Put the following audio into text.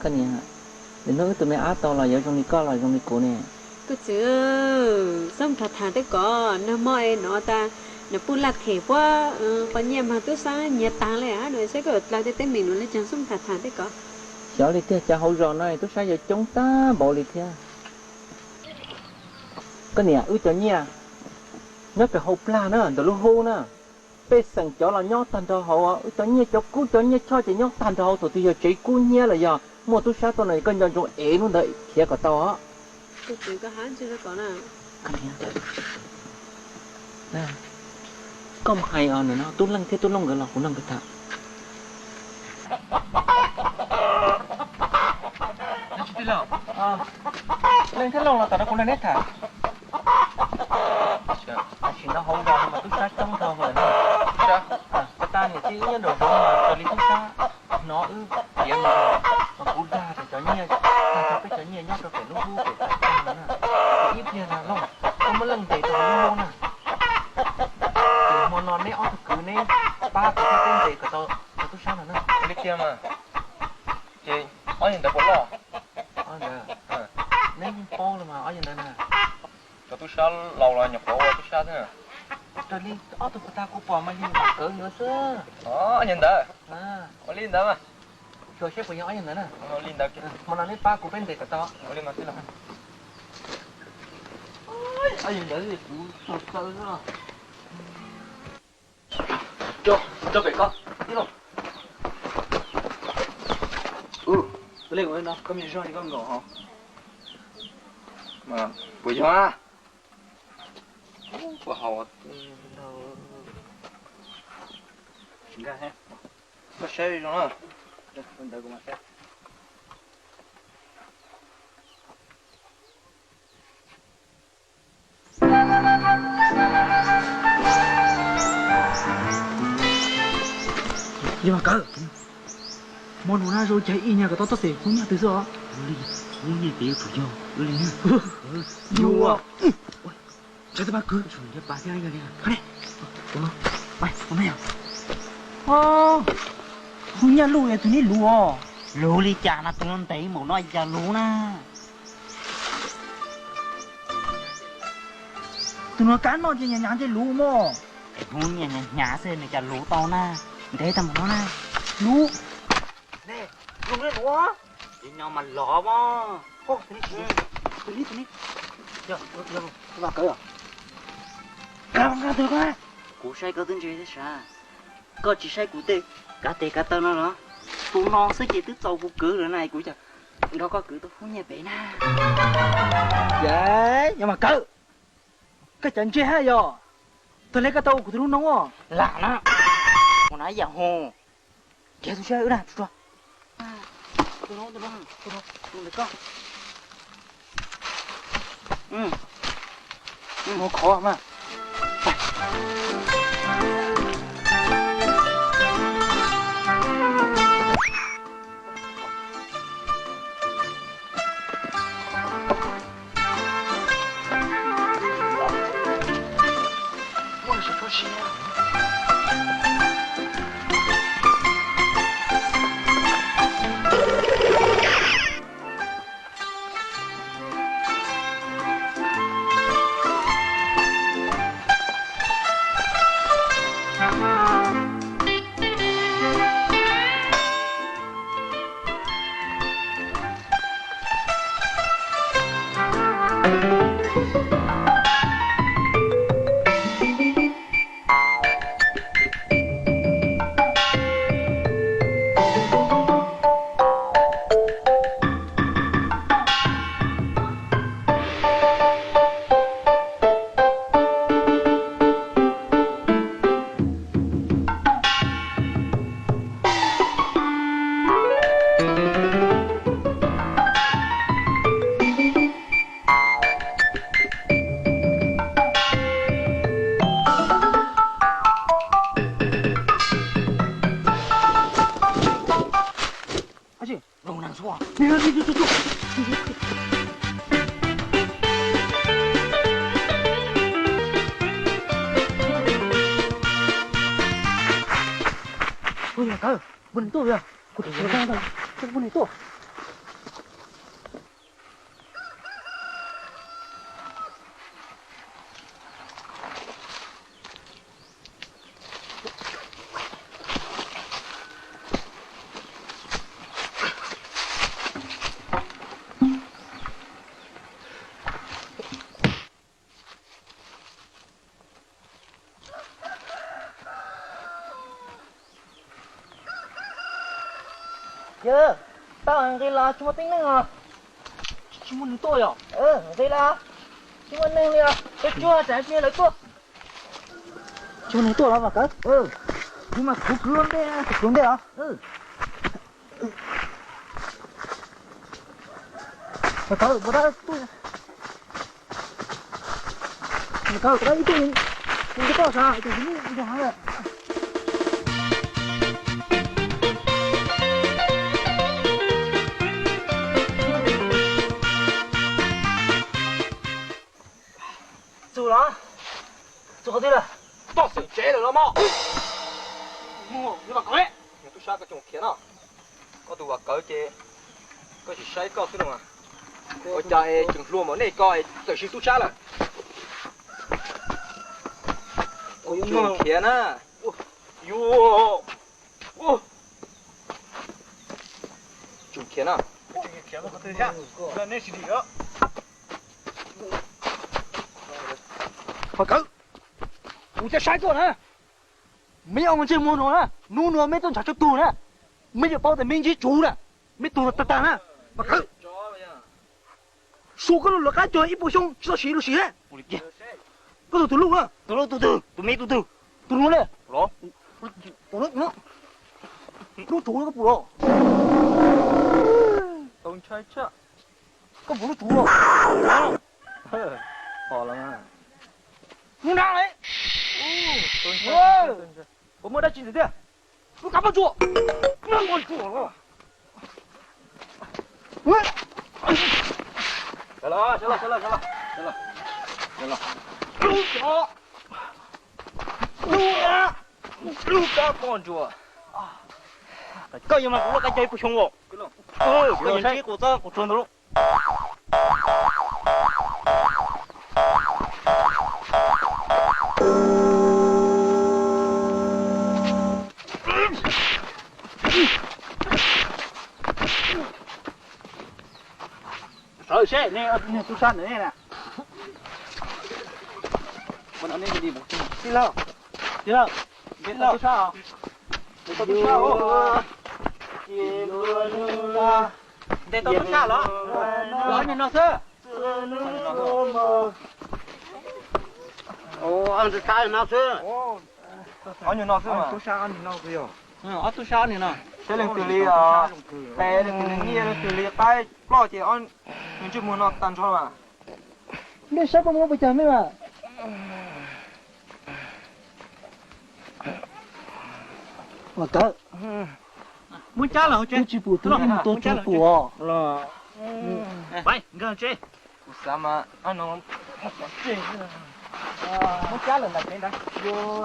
cái này hả để nói tụi mày áp tao là giờ trong này có là trong này cổ nè cứ chứ xong thật thà đấy có nó mọi nó ta nó bù lạc khỉ quá có nhà mà tôi sáng nhà ta lại á rồi sẽ có lại tới mình nó lấy chẳng xong thật thà đấy có cháu đi theo cháu hậu rồi này tôi sáng giờ chúng ta bỏ đi theo cái này ư cho nha nhớ cái hộp la nữa đồ lô hô nữa bây giờ cháu là nhót tan cho hậu cho nha cháu cú cho nha cho chị nhót tan cho hậu tụi tôi giờ chỉ cú nha là giờ mua tôi sáng tôi này con nhân trong ế luôn đấy kia cả tao á tôi chỉ có hắn chưa có nè cái này nè có một hai nữa nó tôi lăng thế tôi lăng cái là cũng lăng cái thằng lên thế lên thế lòng là tao đã cũng lên hết thả chỉ nó không vào mà tôi sát trong thao vậy nè cái ta thì chỉ nhân đồ mà cho lý tôi sát nó ư kiếm mà cú ra thì cho nhia cho cái cho nhia nhóc cho phải lúc hú phải sát nữa nè ít tiền là lòng không có lần thấy tôi luôn nè từ mòn non đấy ó thực cứ nên ba cái tên gì của tôi sát nữa nè đi kia mà chị ó nhìn thấy bốn lò ó nè nên po là mà ó nhìn đây nè cho tôi sát lâu là nhập khẩu tôi sát thế nè rồi đi ó tụi ta cũng bỏ mà nhìn bạc cỡ nữa xưa đó nhìn đó à ó lên đó mà rồi xếp với nhau ó nhìn nữa nè nó lên đó kia mà nó lên ba của bên để của tao ó lên nó thế nào ó nhìn đấy thì cũng sụt sơ nữa cho bé con đi đâu tôi lên ngồi nó có miếng rau thì con ngủ hả mà buổi chiều của họ chính ra ha có xe đi rồi bên đây của mình sẽ nhưng mà cỡ món nó rồi chạy y nhà của tao sẽ không nhà từ giờ đi không nhà tiền phụ nhau đi nha nhiều à chạy tới ba cứ chuẩn bị ba cái anh này này con bay con này à không nhà lù này tụi này lù à lú đi chả là tụi nó thấy một nói chả lú na tụi nó cán nó chỉ nhà chơi lù mà muốn nhà xe này chả lú to na thế tao nó na lù nè lú đấy lú á đi nhau mà lọ mà ô tụi này giờ là cỡ à ra từ coi cú say có tính chơi thế sao có chỉ say cú tê cá tơ nó đó tụi nó sẽ chỉ tức tàu cú cử rồi này cú chả nó có cử tôi không nhà bé na dễ nhưng mà cỡ cái trận chơi hay giờ tôi lấy cái tàu của tụi nó nóng à lạ nó còn nói giờ hồ kéo tôi chơi ở đây rồi tụi nó được con nó khó mà Chưa. Tao cái là chúng tính nữa. Chúng muốn tôi à? Đây là chúng nâng đi à. Cái chua trái kia lấy cô. Chú này tôi là mà cỡ. Nhưng mà cứ luôn đây, xuống đây à? Mà cỡ bữa đó tôi. Mà cỡ cái đấy tôi. Nhưng cái to sao? Tôi cũng không rồi. Chủ đó. Chủ đây là. Tao sẽ chế được nó mà. Nhưng mà có đấy. Tôi sao cái trồng kia nào? Có tụi cỡ chế. Có chỉ sai có thứ đâu mà. Có chạy chừng luôn mà này coi tự nhiên tôi sao là. Trồng kia nè. Yo. Trồng kia nè. Kéo nó có thể ra. Là nên chỉ đi đó. Phải cỡ. Ủa cha sai rồi hả? Mấy ông chơi môn rồi hả? Nu nữa mấy tôn trả cho tù nè. Mấy giờ bao giờ mình chỉ chủ nè. Mấy tù là tạt nè. Phải cỡ. Số cái lỗ cái chơi ít bổ sung cho xí hả? Ủa kìa. Có tù lúc hả? Tù mấy tù. Tù luôn đấy. Đó. Tù lúc nữa. Tù nó có bù đâu. Tôi chơi chứ. Có bù nó tù đâu. Khó lắm à. Nu nào đấy. Tôi chơi. Có mới đã chín rồi. Nó cắm vào chuột. Nó ngồi chuột rồi. Chờ lo. Lúc đó con chùa. Coi như mà cũng là cái chơi của chúng rồi. Cái chơi của ta của chúng đó. Sợ xe nè, tôi san nữa nè. Con anh đi một chút. Đi đâu? Biết tôi sao? Để tôi sao? Để tôi sao đó. Đó nhìn nó thế. Anh tôi sao nó thế? Anh nhìn nó thế mà. Tôi sao anh nó kìa. Tôi sao nè nè. Thế là từ ly à, bé là từ ly là từ ly tay, lo thì anh mình chưa muốn nó tan cho mà. Biết sao không bây giờ mới mà. Mà cỡ. Muốn chá là chơi. Chỉ phụ tôi tôi phụ. Là. Vậy, gần chơi. Sao mà anh nó Muốn chá là cái đó. Vô.